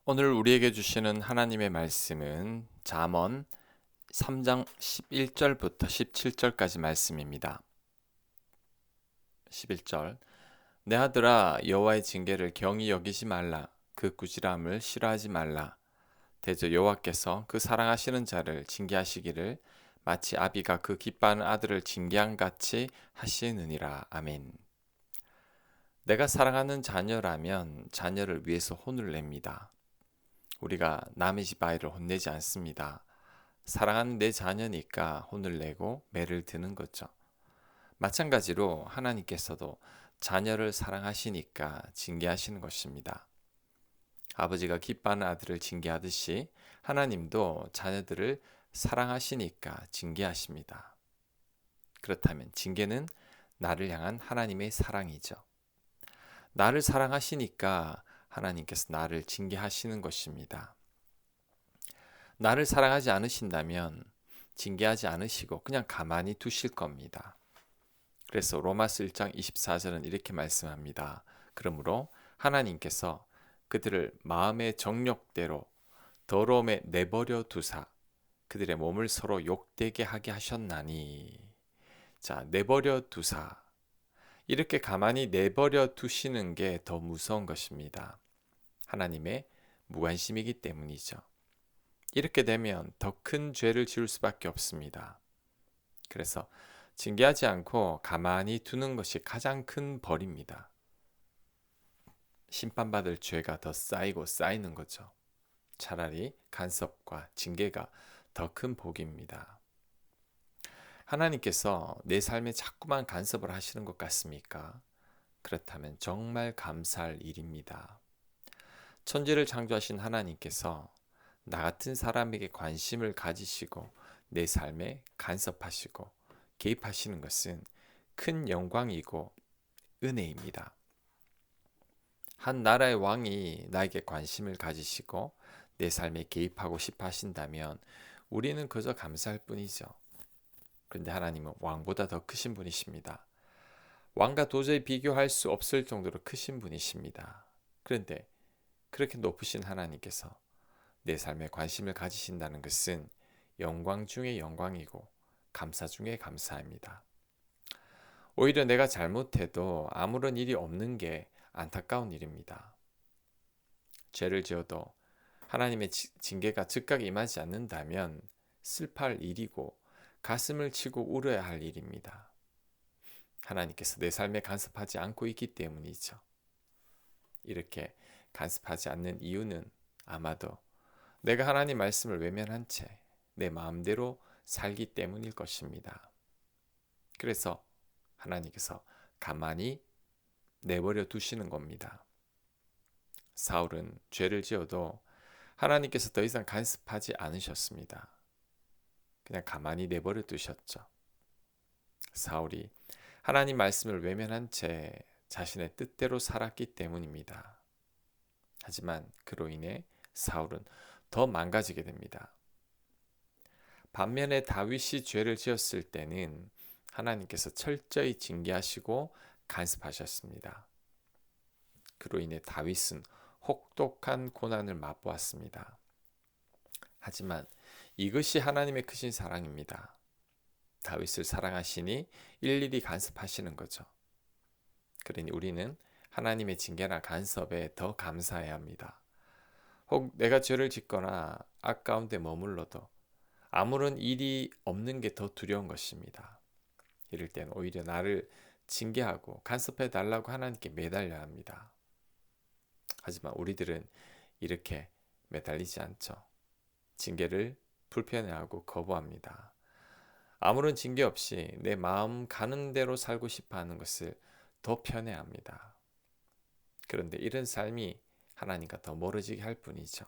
오늘 우리에게 주시는 하나님의 말씀은 잠언 3장 11절부터 17절까지 말씀입니다. 11절 내 아들아 여호와의 징계를 경히 여기지 말라. 그 꾸지람을 싫어하지 말라. 대저 여호와께서 그 사랑하시는 자를 징계하시기를 마치 아비가 그 기뻐하는 아들을 징계한 같이 하시느니라. 아멘. 내가 사랑하는 자녀라면 자녀를 위해서 혼을 냅니다. 우리가 남의 집 아이를 혼내지 않습니다. 사랑하는 내 자녀니까 혼을 내고 매를 드는 거죠. 마찬가지로 하나님께서도 자녀를 사랑하시니까 징계하시는 것입니다. 아버지가 기뻐하는 아들을 징계하듯이 하나님도 자녀들을 사랑하시니까 징계하십니다. 그렇다면 징계는 나를 향한 하나님의 사랑이죠. 나를 사랑하시니까 하나님께서 나를 징계하시는 것입니다. 나를 사랑하지 않으신다면 징계하지 않으시고 그냥 가만히 두실 겁니다. 그래서 로마서 1장 24절은 이렇게 말씀합니다. 그러므로 하나님께서 그들을 마음의 정욕대로 더러움에 내버려 두사 그들의 몸을 서로 욕되게 하게 하셨나니. 자, 내버려 두사. 이렇게 가만히 내버려 두시는 게 더 무서운 것입니다. 하나님의 무관심이기 때문이죠. 이렇게 되면 더 큰 죄를 지을 수밖에 없습니다. 그래서 징계하지 않고 가만히 두는 것이 가장 큰 벌입니다. 심판받을 죄가 더 쌓이고 쌓이는 거죠. 차라리 간섭과 징계가 더 큰 복입니다. 하나님께서 내 삶에 자꾸만 간섭을 하시는 것 같습니까? 그렇다면 정말 감사할 일입니다. 천지를 창조하신 하나님께서 나 같은 사람에게 관심을 가지시고 내 삶에 간섭하시고 개입하시는 것은 큰 영광이고 은혜입니다. 한 나라의 왕이 나에게 관심을 가지시고 내 삶에 개입하고 싶어 하신다면 우리는 그저 감사할 뿐이죠. 그런데 하나님은 왕보다 더 크신 분이십니다. 왕과 도저히 비교할 수 없을 정도로 크신 분이십니다. 그런데 그렇게 높으신 하나님께서 내 삶에 관심을 가지신다는 것은 영광 중의 영광이고 감사 중의 감사입니다. 오히려 내가 잘못해도 아무런 일이 없는 게 안타까운 일입니다. 죄를 지어도 하나님의 징계가 즉각 임하지 않는다면 슬퍼할 일이고 가슴을 치고 울어야 할 일입니다. 하나님께서 내 삶에 간섭하지 않고 있기 때문이죠. 이렇게 간섭하지 않는 이유는 아마도 내가 하나님 말씀을 외면한 채 내 마음대로 살기 때문일 것입니다. 그래서 하나님께서 가만히 내버려 두시는 겁니다. 사울은 죄를 지어도 하나님께서 더 이상 간섭하지 않으셨습니다. 그냥 가만히 내버려 두셨죠. 사울이 하나님 말씀을 외면한 채 자신의 뜻대로 살았기 때문입니다. 하지만 그로 인해 사울은 더 망가지게 됩니다. 반면에 다윗이 죄를 지었을 때는 하나님께서 철저히 징계하시고 간섭하셨습니다. 그로 인해 다윗은 혹독한 고난을 맛보았습니다. 하지만 이것이 하나님의 크신 사랑입니다. 다윗을 사랑하시니 일일이 간섭하시는 거죠. 그러니 우리는 하나님의 징계나 간섭에 더 감사해야 합니다. 혹 내가 죄를 짓거나 아까운데 머물러도 아무런 일이 없는 게 더 두려운 것입니다. 이럴 땐 오히려 나를 징계하고 간섭해 달라고 하나님께 매달려야 합니다. 하지만 우리들은 이렇게 매달리지 않죠. 징계를 불편해하고 거부합니다. 아무런 징계 없이 내 마음 가는 대로 살고 싶어 하는 것을 더 편해합니다. 그런데 이런 삶이 하나님과 더 멀어지게 할 뿐이죠.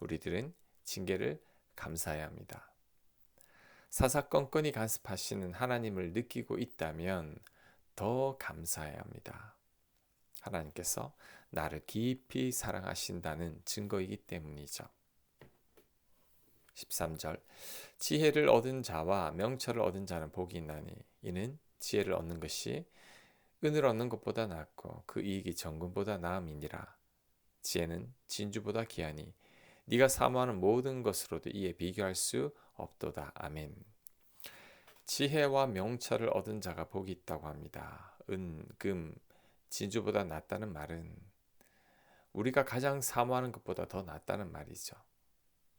우리들은 징계를 감사해야 합니다. 사사건건이 간섭하시는 하나님을 느끼고 있다면 더 감사해야 합니다. 하나님께서 나를 깊이 사랑하신다는 증거이기 때문이죠. 13절 지혜를 얻은 자와 명철을 얻은 자는 복이 있나니 이는 지혜를 얻는 것이 은을 얻는 것보다 낫고 그 이익이 정금보다 나음이니라. 지혜는 진주보다 귀하니 네가 사모하는 모든 것으로도 이에 비교할 수 없도다. 아멘. 지혜와 명철을 얻은 자가 복이 있다고 합니다. 은, 금, 진주보다 낫다는 말은 우리가 가장 사모하는 것보다 더 낫다는 말이죠.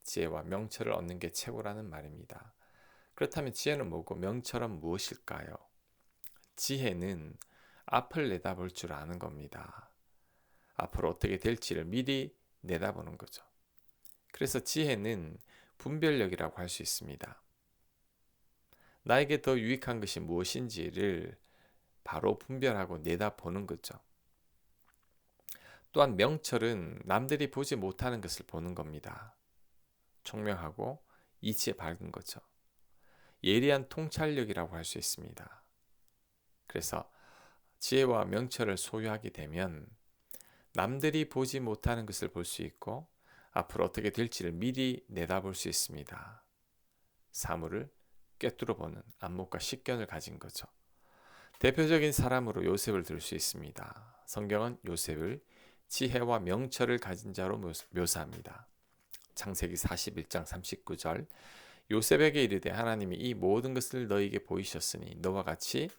지혜와 명철을 얻는 게 최고라는 말입니다. 그렇다면 지혜는 뭐고 명철은 무엇일까요? 지혜는 앞을 내다볼 줄 아는 겁니다. 앞으로 어떻게 될지를 미리 내다보는 거죠. 그래서 지혜는 분별력이라고 할 수 있습니다. 나에게 더 유익한 것이 무엇인지를 바로 분별하고 내다보는 거죠. 또한 명철은 남들이 보지 못하는 것을 보는 겁니다. 총명하고 이치에 밝은 거죠. 예리한 통찰력이라고 할 수 있습니다. 그래서 지혜와 명철을 소유하게 되면 남들이 보지 못하는 것을 볼 수 있고 앞으로 어떻게 될지를 미리 내다볼 수 있습니다. 사물을 꿰뚫어 보는 안목과 식견을 가진 거죠. 대표적인 사람으로 요셉을 들 수 있습니다. 성경은 요셉을 지혜와 명철을 가진 자로 묘사합니다. 창세기 41장 39절 요셉에게 이르되 하나님이 이 모든 것을 너에게 보이셨으니 너와 같이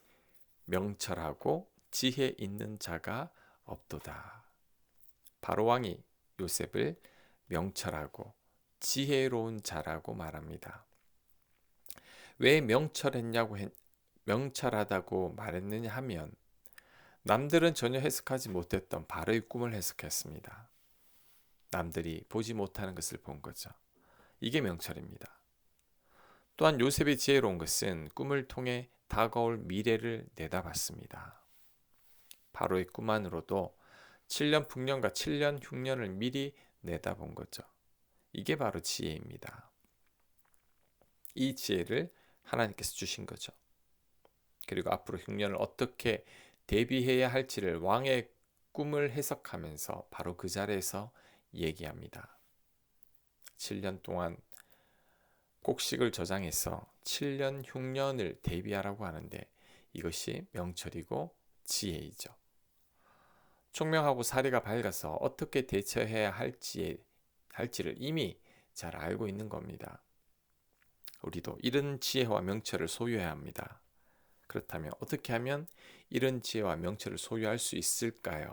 명철하고 지혜 있는 자가 없도다. 바로 왕이 요셉을 명철하고 지혜로운 자라고 말합니다. 왜 명철하다고 말했느냐 하면 남들은 전혀 해석하지 못했던 바로의 꿈을 해석했습니다. 남들이 보지 못하는 것을 본 거죠. 이게 명철입니다. 또한 요셉이 지혜로운 것은 꿈을 통해 다가올 미래를 내다봤습니다. 바로의 꿈 안으로도 7년 풍년과 7년 흉년을 미리 내다본 거죠. 이게 바로 지혜입니다. 이 지혜를 하나님께서 주신 거죠. 그리고 앞으로 흉년을 어떻게 대비해야 할지를 왕의 꿈을 해석하면서 바로 그 자리에서 얘기합니다. 7년 동안 곡식을 저장해서 7년 흉년을 대비하라고 하는데 이것이 명철이고 지혜이죠. 총명하고 사리가 밝아서 어떻게 대처해야 할지를 이미 잘 알고 있는 겁니다. 우리도 이런 지혜와 명철을 소유해야 합니다. 그렇다면 어떻게 하면 이런 지혜와 명철을 소유할 수 있을까요?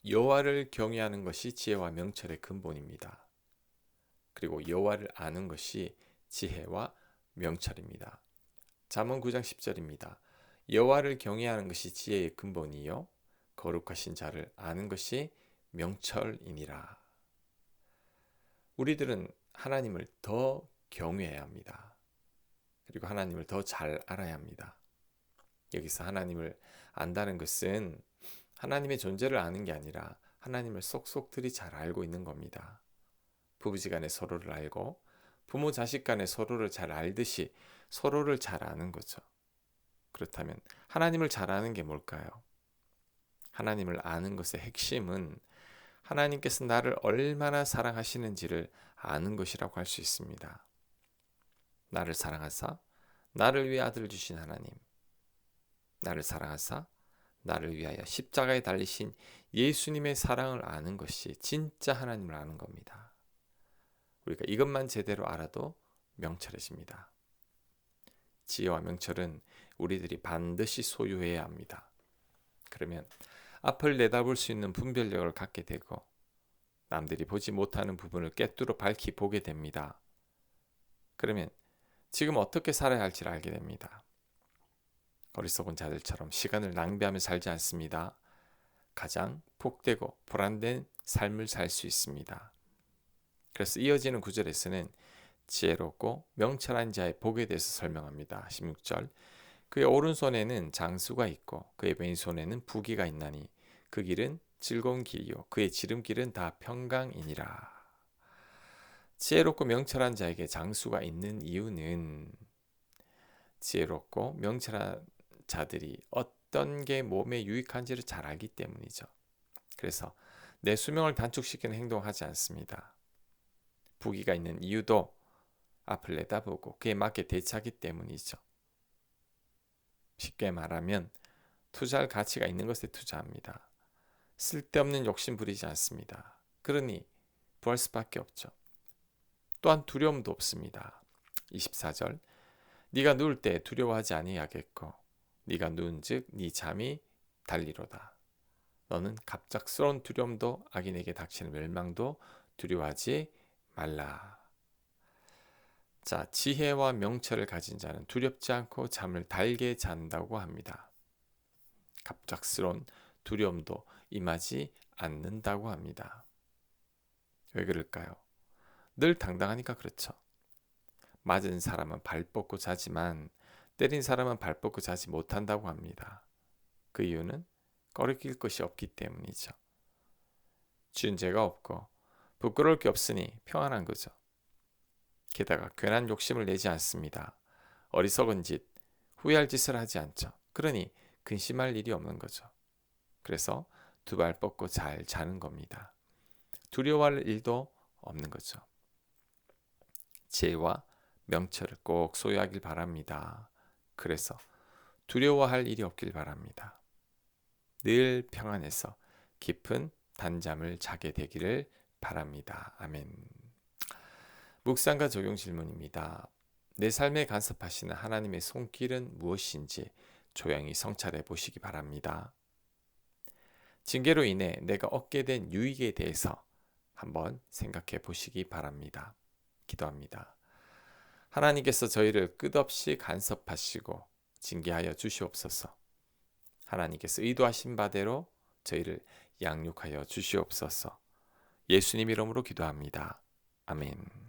여호와를 경외하는 것이 지혜와 명철의 근본입니다. 그리고 여호와를 아는 것이 지혜와 명철입니다. 잠언 9장 10절입니다. 여호와를 경외하는 것이 지혜의 근본이요 거룩하신 자를 아는 것이 명철이니라. 우리들은 하나님을 더 경외해야 합니다. 그리고 하나님을 더 잘 알아야 합니다. 여기서 하나님을 안다는 것은 하나님의 존재를 아는 게 아니라 하나님을 속속들이 잘 알고 있는 겁니다. 부부지간에 서로를 알고 부모 자식 간에 서로를 잘 알듯이 서로를 잘 아는 거죠. 그렇다면 하나님을 잘 아는 게 뭘까요? 하나님을 아는 것의 핵심은 하나님께서 나를 얼마나 사랑하시는지를 아는 것이라고 할 수 있습니다. 나를 사랑하사 나를 위해 아들을 주신 하나님, 나를 사랑하사 나를 위하여 십자가에 달리신 예수님의 사랑을 아는 것이 진짜 하나님을 아는 겁니다. 우리가 이것만 제대로 알아도 명철해집니다. 지혜와 명철은 우리들이 반드시 소유해야 합니다. 그러면 앞을 내다볼 수 있는 분별력을 갖게 되고 남들이 보지 못하는 부분을 꿰뚫어 밝히 보게 됩니다. 그러면 지금 어떻게 살아야 할지를 알게 됩니다. 어리석은 자들처럼 시간을 낭비하며 살지 않습니다. 가장 복되고 보람된 삶을 살 수 있습니다. 그래서 이어지는 구절에서는 지혜롭고 명철한 자의 복에 대해서 설명합니다. 16절 그의 오른손에는 장수가 있고 그의 왼손에는 부귀가 있나니 그 길은 즐거운 길이요 그의 지름길은 다 평강이니라. 지혜롭고 명철한 자에게 장수가 있는 이유는 지혜롭고 명철한 자들이 어떤 게 몸에 유익한지를 잘 알기 때문이죠. 그래서 내 수명을 단축시키는 행동을 하지 않습니다. 부귀가 있는 이유도 앞을 내다보고 그에 맞게 대처하기 때문이죠. 쉽게 말하면 투자할 가치가 있는 것에 투자합니다. 쓸데없는 욕심 부리지 않습니다. 그러니 구할 수밖에 없죠. 또한 두려움도 없습니다. 24절 네가 누울 때 두려워하지 아니하겠고 네가 누운즉 네 잠이 달리로다. 너는 갑작스러운 두려움도 악인에게 닥치는 멸망도 두려워하지 말라. 자, 지혜와 명철을 가진 자는 두렵지 않고 잠을 달게 잔다고 합니다. 갑작스러운 두려움도 임하지 않는다고 합니다. 왜 그럴까요? 늘 당당하니까 그렇죠. 맞은 사람은 발 뻗고 자지만 때린 사람은 발 뻗고 자지 못한다고 합니다. 그 이유는 꺼리낄 것이 없기 때문이죠. 지은 죄가 없고 부끄러울 게 없으니 평안한 거죠. 게다가 괜한 욕심을 내지 않습니다. 어리석은 짓, 후회할 짓을 하지 않죠. 그러니 근심할 일이 없는 거죠. 그래서 두 발 뻗고 잘 자는 겁니다. 두려워할 일도 없는 거죠. 지혜와 명철을 꼭 소유하길 바랍니다. 그래서 두려워할 일이 없길 바랍니다. 늘 평안해서 깊은 단잠을 자게 되기를 바랍니다. 아멘. 묵상과 적용 질문입니다. 내 삶에 간섭하시는 하나님의 손길은 무엇인지 조용히 성찰해 보시기 바랍니다. 징계로 인해 내가 얻게 된 유익에 대해서 한번 생각해 보시기 바랍니다. 기도합니다. 하나님께서 저희를 끝없이 간섭하시고 징계하여 주시옵소서. 하나님께서 의도하신 바대로 저희를 양육하여 주시옵소서. 예수님 이름으로 기도합니다. 아멘.